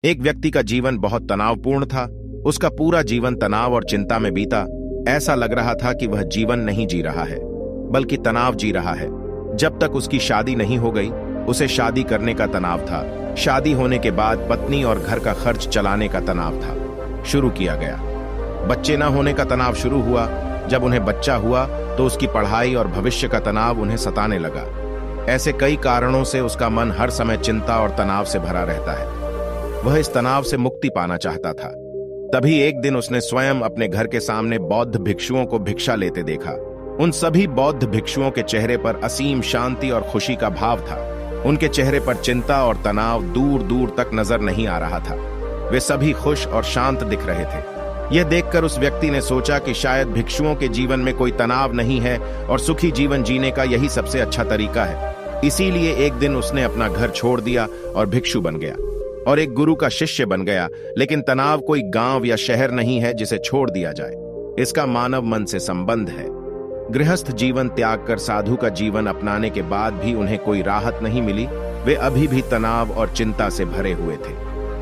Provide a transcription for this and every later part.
एक व्यक्ति का जीवन बहुत तनावपूर्ण था। उसका पूरा जीवन तनाव और चिंता में बीता। ऐसा लग रहा था कि वह जीवन नहीं जी रहा है, बल्कि तनाव जी रहा है। जब तक उसकी शादी नहीं हो गई, उसे शादी करने का तनाव था। शादी होने के बाद पत्नी और घर का खर्च चलाने का तनाव था। शुरू किया गया। बच्चे न होने का तनाव शुरू हुआ। जब उन्हें बच्चा हुआ तो उसकी पढ़ाई और भविष्य का तनाव उन्हें सताने लगा। ऐसे कई कारणों से उसका मन हर समय चिंता और तनाव से भरा रहता है। वह इस तनाव से मुक्ति पाना चाहता था। तभी एक दिन उसने स्वयं अपने घर के सामने बौद्ध भिक्षुओं को भिक्षा लेते देखा। उन सभी बौद्ध भिक्षुओं के चेहरे पर असीम शांति और खुशी का भाव था। उनके चेहरे पर चिंता और तनाव दूर दूर तक नजर नहीं आ रहा था। वे सभी खुश और शांत दिख रहे थे। यह देखकर उस व्यक्ति ने सोचा कि शायद भिक्षुओं के जीवन में कोई तनाव नहीं है और सुखी जीवन जीने का यही सबसे अच्छा तरीका है। इसीलिए एक दिन उसने अपना घर छोड़ दिया और भिक्षु बन गया और एक गुरु का शिष्य बन गया। लेकिन तनाव कोई गांव या शहर नहीं है जिसे छोड़ दिया जाए। इसका मानव मन से संबंध है। गृहस्थ जीवन त्याग कर साधु का जीवन अपनाने के बाद भी उन्हें कोई राहत नहीं मिली। वे अभी भी तनाव और चिंता से भरे हुए थे।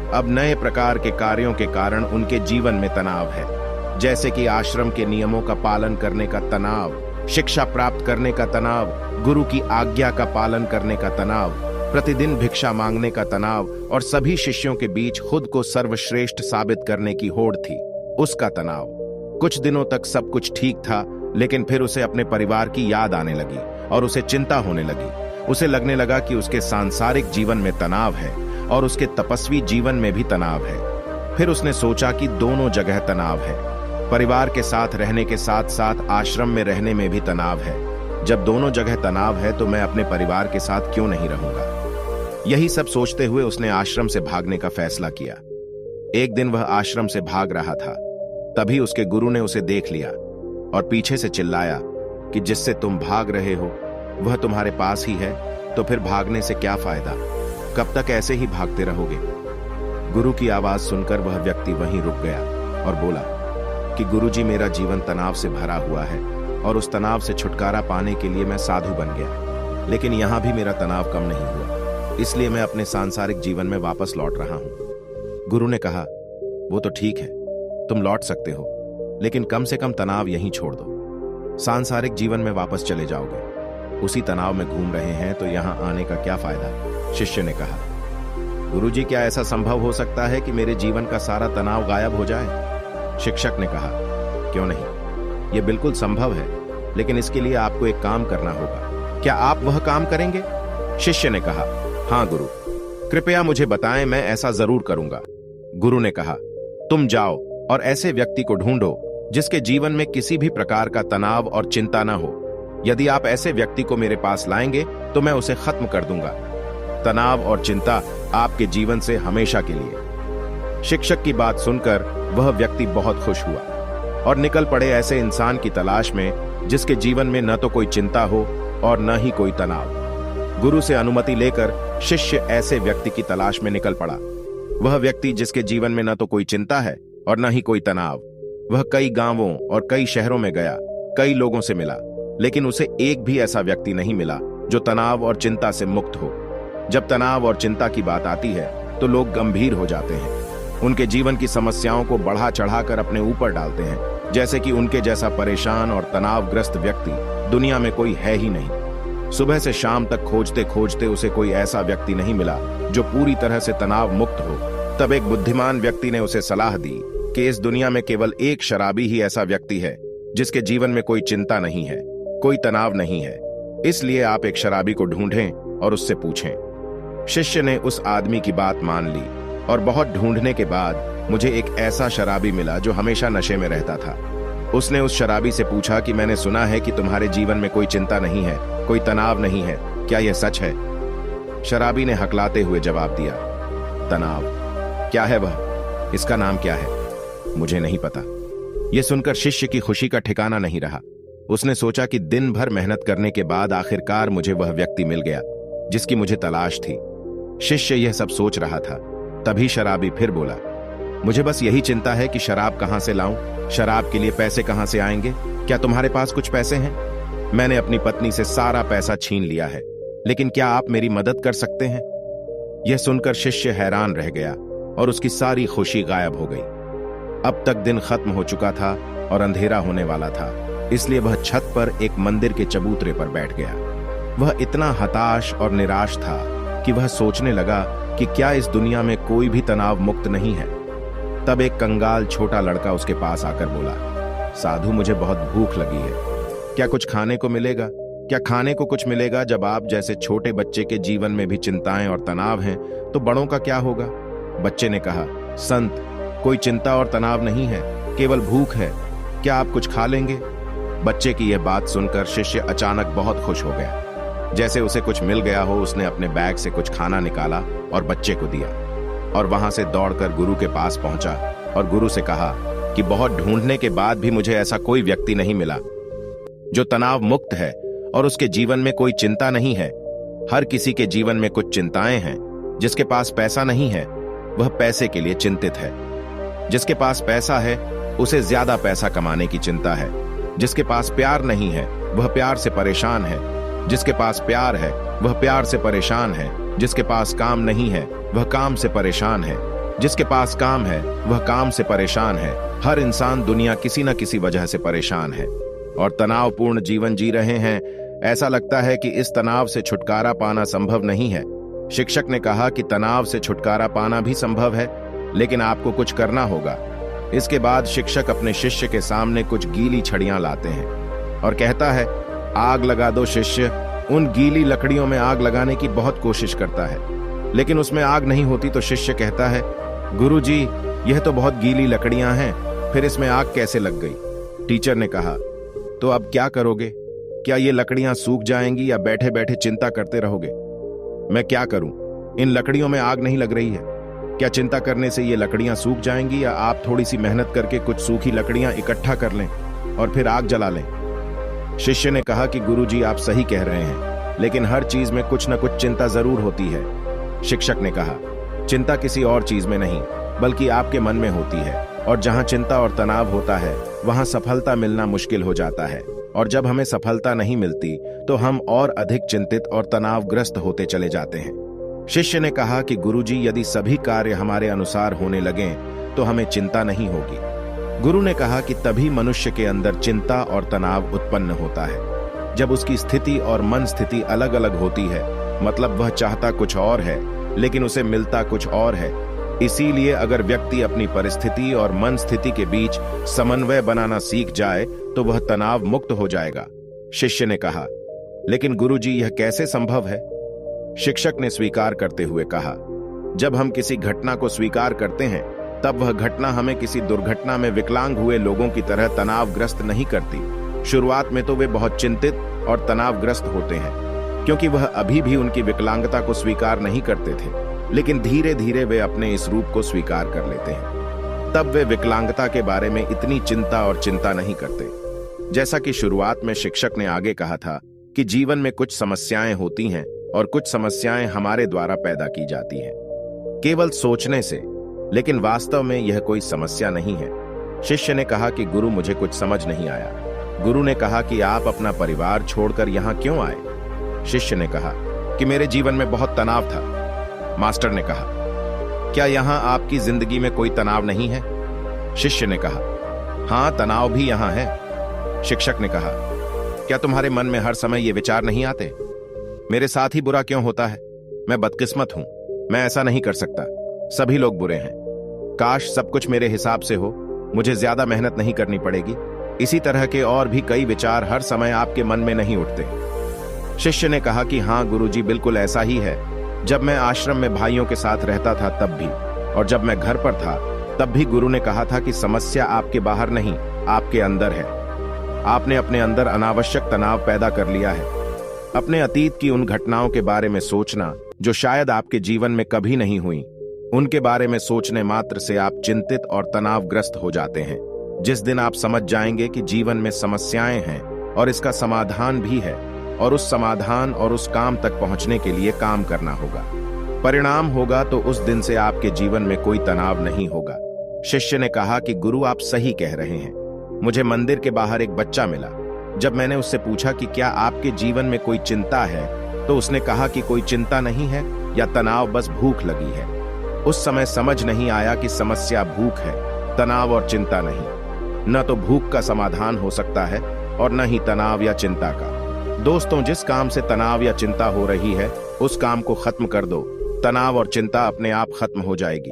अब नए प्रकार के कार्यों के कारण उनके जीवन में तनाव है, जैसे कि आश्रम के नियमों का पालन करने का तनाव, शिक्षा प्राप्त करने का तनाव, गुरु की आज्ञा का पालन करने का तनाव, प्रतिदिन भिक्षा मांगने का तनाव और सभी शिष्यों के बीच खुद को सर्वश्रेष्ठ साबित करने की होड़ थी, उसका तनाव। कुछ दिनों तक सब कुछ ठीक था, लेकिन फिर उसे अपने परिवार की याद आने लगी और उसे चिंता होने लगी। उसे लगने लगा कि उसके सांसारिक जीवन में तनाव है और उसके तपस्वी जीवन में भी तनाव है। फिर उसने सोचा कि दोनों जगह तनाव है। परिवार के साथ रहने के साथ साथ आश्रम में रहने में भी तनाव है। जब दोनों जगह तनाव है तो मैं अपने परिवार के साथ क्यों नहीं रहूंगा। यही सब सोचते हुए उसने आश्रम से भागने का फैसला किया। एक दिन वह आश्रम से भाग रहा था। तभी उसके गुरु ने उसे देख लिया और पीछे से चिल्लाया कि जिससे तुम भाग रहे हो वह तुम्हारे पास ही है, तो फिर भागने से क्या फायदा, कब तक ऐसे ही भागते रहोगे। गुरु की आवाज सुनकर वह व्यक्ति वहीं रुक गया और बोला कि गुरुजी, मेरा जीवन तनाव से भरा हुआ है और उस तनाव से छुटकारा पाने के लिए मैं साधु बन गया, लेकिन यहां भी मेरा तनाव कम नहीं हुआ, इसलिए मैं अपने सांसारिक जीवन में वापस लौट रहा हूं। गुरु ने कहा, वो तो ठीक है, तुम लौट सकते हो, लेकिन कम से कम तनाव यहीं छोड़ दो। सांसारिक जीवन में वापस चले जाओगे, उसी तनाव में घूम रहे हैं तो यहां आने का क्या फायदा। शिष्य ने कहा, गुरुजी, क्या ऐसा संभव हो सकता है कि मेरे जीवन का सारा तनाव गायब हो जाए। शिक्षक ने कहा, क्यों नहीं, यह बिल्कुल संभव है, लेकिन इसके लिए आपको एक काम करना होगा। क्या आप वह काम करेंगे। शिष्य ने कहा, हां गुरु, कृपया मुझे बताएं, मैं ऐसा जरूर करूंगा। गुरु ने कहा, तुम जाओ और ऐसे व्यक्ति को ढूंढो जिसके जीवन में किसी भी प्रकार का तनाव और चिंता न हो। यदि आप ऐसे व्यक्ति को मेरे पास लाएंगे तो मैं उसे खत्म कर दूंगा, तनाव और चिंता आपके जीवन से हमेशा के लिए। शिक्षक की बात सुनकर वह व्यक्ति बहुत खुश हुआ और निकल पड़े ऐसे इंसान की तलाश में जिसके जीवन में न तो कोई चिंता हो और न ही कोई तनाव। गुरु से अनुमति लेकर शिष्य ऐसे व्यक्ति की तलाश में निकल पड़ा। वह व्यक्ति जिसके जीवन में न तो कोई चिंता है और न ही कोई तनाव। वह कई गांवों और कई शहरों में गया, कई लोगों से मिला, लेकिन उसे एक भी ऐसा व्यक्ति नहीं मिला जो तनाव और चिंता से मुक्त हो। जब तनाव और चिंता की बात आती है तो लोग गंभीर हो जाते हैं। उनके जीवन की समस्याओं को बढ़ा चढ़ाकर अपने ऊपर डालते हैं, जैसे कि उनके जैसा परेशान और तनावग्रस्त व्यक्ति दुनिया में कोई है ही नहीं। सुबह से शाम तक खोजते खोजते उसे कोई ऐसा व्यक्ति नहीं मिला जो पूरी तरह से तनाव मुक्त हो। तब एक बुद्धिमान व्यक्ति ने उसे सलाह दी कि इस दुनिया में केवल एक शराबी ही ऐसा व्यक्ति है जिसके जीवन में कोई चिंता नहीं है, कोई तनाव नहीं है। इसलिए आप एक शराबी को ढूंढें और उससे पूछें। शिष्य ने उस आदमी की बात मान ली और बहुत ढूंढने के बाद मुझे एक ऐसा शराबी मिला जो हमेशा नशे में रहता था। उसने उस शराबी से पूछा कि मैंने सुना है कि तुम्हारे जीवन में कोई चिंता नहीं है, कोई तनाव नहीं है, क्या यह सच है। शराबी ने हकलाते हुए जवाब दिया, तनाव क्या है वह, इसका नाम क्या है, मुझे नहीं पता। यह सुनकर शिष्य की खुशी का ठिकाना नहीं रहा। उसने सोचा कि दिन भर मेहनत करने के बाद आखिरकार मुझे वह व्यक्ति मिल गया जिसकी मुझे तलाश थी। शिष्य यह सब सोच रहा था। तभी शराबी फिर बोला, मुझे बस यही चिंता है कि शराब कहां से लाऊं, शराब के लिए पैसे कहां से आएंगे, क्या तुम्हारे पास कुछ पैसे हैं। मैंने अपनी पत्नी से सारा पैसा छीन लिया है, लेकिन क्या आप मेरी मदद कर सकते हैं। यह सुनकर शिष्य हैरान रह गया। और उसकी सारी खुशी गायब हो गई। अब तक दिन खत्म हो चुका था और अंधेरा होने वाला था, इसलिए वह छत पर एक मंदिर के चबूतरे पर बैठ गया। वह इतना हताश और निराश था कि वह सोचने लगा कि क्या इस दुनिया में कोई भी तनाव मुक्त नहीं है। तब एक कंगाल छोटा लड़का उसके पास आकर बोला, साधु, मुझे बहुत भूख लगी है, क्या कुछ खाने को मिलेगा? क्या खाने को कुछ मिलेगा? जब आप जैसे छोटे बच्चे के जीवन में भी चिंताएं और तनाव हैं, तो बड़ों का क्या होगा? बच्चे ने कहा, संत, कोई चिंता और तनाव नहीं है, केवल भूख है, क्या आप कुछ खा लेंगे? बच्चे की यह बात सुनकर शिष्य अचानक बहुत खुश हो गया। जैसे उसे कुछ मिल गया हो, उसने अपने बैग से कुछ खाना निकाला और बच्चे को दिया और वहां से दौड़कर गुरु के पास पहुंचा और गुरु से कहा कि बहुत ढूंढने के बाद भी मुझे ऐसा कोई व्यक्ति नहीं मिला जो तनाव मुक्त है और उसके जीवन में कोई चिंता नहीं है। हर किसी के जीवन में कुछ चिंताएं हैं। जिसके पास पैसा नहीं है वह पैसे के लिए चिंतित है, जिसके पास पैसा है उसे ज्यादा पैसा कमाने की चिंता है, जिसके पास प्यार नहीं है वह प्यार से परेशान है, जिसके पास प्यार है वह प्यार से परेशान है, जिसके पास काम नहीं है वह काम से परेशान है, जिसके पास काम है वह काम से परेशान है। हर इंसान दुनिया किसी न किसी वजह से परेशान है और तनावपूर्ण जीवन जी रहे हैं। ऐसा लगता है कि इस तनाव से छुटकारा पाना संभव नहीं है। शिक्षक ने कहा कि तनाव से छुटकारा पाना भी संभव है, लेकिन आपको कुछ करना होगा। इसके बाद शिक्षक अपने शिष्य के सामने कुछ गीली छड़ियां लाते हैं और कहता है, आग लगा दो। शिष्य उन गीली लकड़ियों में आग लगाने की बहुत कोशिश करता है, लेकिन उसमें आग नहीं होती। तो शिष्य कहता है, गुरुजी, यह तो बहुत गीली लकड़ियां हैं, फिर इसमें आग कैसे लग गई? टीचर ने कहा, तो अब क्या करोगे? क्या ये लकड़ियां सूख जाएंगी या बैठे बैठे चिंता करते रहोगे? मैं क्या करूं? इन लकड़ियों में आग नहीं लग रही है। क्या चिंता करने से ये लकड़ियां सूख जाएंगी या आप थोड़ी सी मेहनत करके कुछ सूखी लकड़ियां इकट्ठा कर लें और फिर आग जला लें? शिष्य ने कहा कि गुरुजी, आप सही कह रहे हैं, लेकिन हर चीज में कुछ न कुछ चिंता जरूर होती है। शिक्षक ने कहा, चिंता किसी और चीज में नहीं बल्कि आपके मन में होती है, और जहां चिंता और तनाव होता है वहां सफलता मिलना मुश्किल हो जाता है, और जब हमें सफलता नहीं मिलती तो हम और अधिक चिंतित और तनावग्रस्त होते चले जाते हैं। शिष्य ने कहा कि गुरुजी, यदि सभी कार्य हमारे अनुसार होने लगें तो हमें चिंता नहीं होगी। गुरु ने कहा कि तभी मनुष्य के अंदर चिंता और तनाव उत्पन्न होता है, जब उसकी स्थिति और मन स्थिति अलग अलग होती है। मतलब वह चाहता कुछ और है लेकिन उसे मिलता कुछ और है। इसीलिए अगर व्यक्ति अपनी परिस्थिति और मन स्थिति के बीच समन्वय बनाना सीख जाए तो वह तनाव मुक्त हो जाएगा। शिष्य ने कहा, लेकिन गुरुजी, यह कैसे संभव है? शिक्षक ने स्वीकार करते हुए कहा, जब हम किसी घटना को स्वीकार करते हैं तब वह घटना हमें किसी दुर्घटना में विकलांग हुए लोगों की तरह तनावग्रस्त नहीं करती। शुरुआत में तो वे बहुत चिंतित और तनावग्रस्त होते हैं, क्योंकि वह अभी भी उनकी विकलांगता को स्वीकार नहीं करते थे, लेकिन धीरे धीरे वे अपने इस रूप को स्वीकार कर लेते हैं। तब वे विकलांगता के बारे में इतनी चिंता और चिंता नहीं करते। जैसा कि शुरुआत में शिक्षक ने आगे कहा था कि जीवन में कुछ समस्याएं होती हैं और कुछ समस्याएं हमारे द्वारा पैदा की जाती हैं, केवल सोचने से, लेकिन वास्तव में यह कोई समस्या नहीं है। शिष्य ने कहा कि गुरु, मुझे कुछ समझ नहीं आया। गुरु ने कहा कि आप अपना परिवार छोड़कर यहां क्यों आए? शिष्य ने कहा कि मेरे जीवन में बहुत तनाव था। मास्टर ने कहा, क्या यहां आपकी जिंदगी में कोई तनाव नहीं है? शिष्य ने कहा, हां, तनाव भी यहां है। शिक्षक ने कहा, क्या तुम्हारे मन में हर समय ये विचार नहीं आते, मेरे साथ ही बुरा क्यों होता है? मैं बदकिस्मत हूं, मैं ऐसा नहीं कर सकता, सभी लोग बुरे हैं, काश सब कुछ मेरे हिसाब से हो, मुझे ज्यादा मेहनत नहीं करनी पड़ेगी। इसी तरह के और भी कई विचार हर समय आपके मन में नहीं उठते? शिष्य ने कहा कि हां गुरुजी, बिल्कुल ऐसा ही है। जब मैं आश्रम में भाइयों के साथ रहता था तब भी, और जब मैं घर पर था तब भी गुरु ने कहा था कि समस्या आपके बाहर नहीं, आपके अंदर है। आपने अपने अंदर अनावश्यक तनाव पैदा कर लिया है। अपने अतीत की उन घटनाओं के बारे में सोचना जो शायद आपके जीवन में कभी नहीं हुई, उनके बारे में सोचने मात्र से आप चिंतित और तनावग्रस्त हो जाते हैं। जिस दिन आप समझ जाएंगे कि जीवन में समस्याएं हैं और इसका समाधान भी है, और उस समाधान और उस काम तक पहुंचने के लिए काम करना होगा, परिणाम होगा, तो उस दिन से आपके जीवन में कोई तनाव नहीं होगा। शिष्य ने कहा कि गुरु, आप सही कह रहे हैं। मुझे मंदिर के बाहर एक बच्चा मिला। जब मैंने उससे पूछा कि क्या आपके जीवन में कोई चिंता है, तो उसने कहा कि कोई चिंता नहीं है, या तनाव, बस भूख लगी है। उस समय समझ नहीं आया कि समस्या भूख है, तनाव और चिंता नहीं। न तो भूख का समाधान हो सकता है और न ही तनाव या चिंता का। दोस्तों, जिस काम से तनाव या चिंता हो रही है उस काम को खत्म कर दो, तनाव और चिंता अपने आप खत्म हो जाएगी।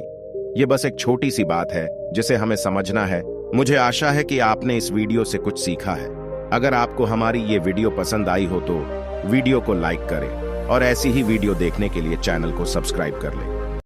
ये बस एक छोटी सी बात है जिसे हमें समझना है। मुझे आशा है कि आपने इस वीडियो से कुछ सीखा है। अगर आपको हमारी ये वीडियो पसंद आई हो तो वीडियो को लाइक करें और ऐसी ही वीडियो देखने के लिए चैनल को सब्सक्राइब कर लें।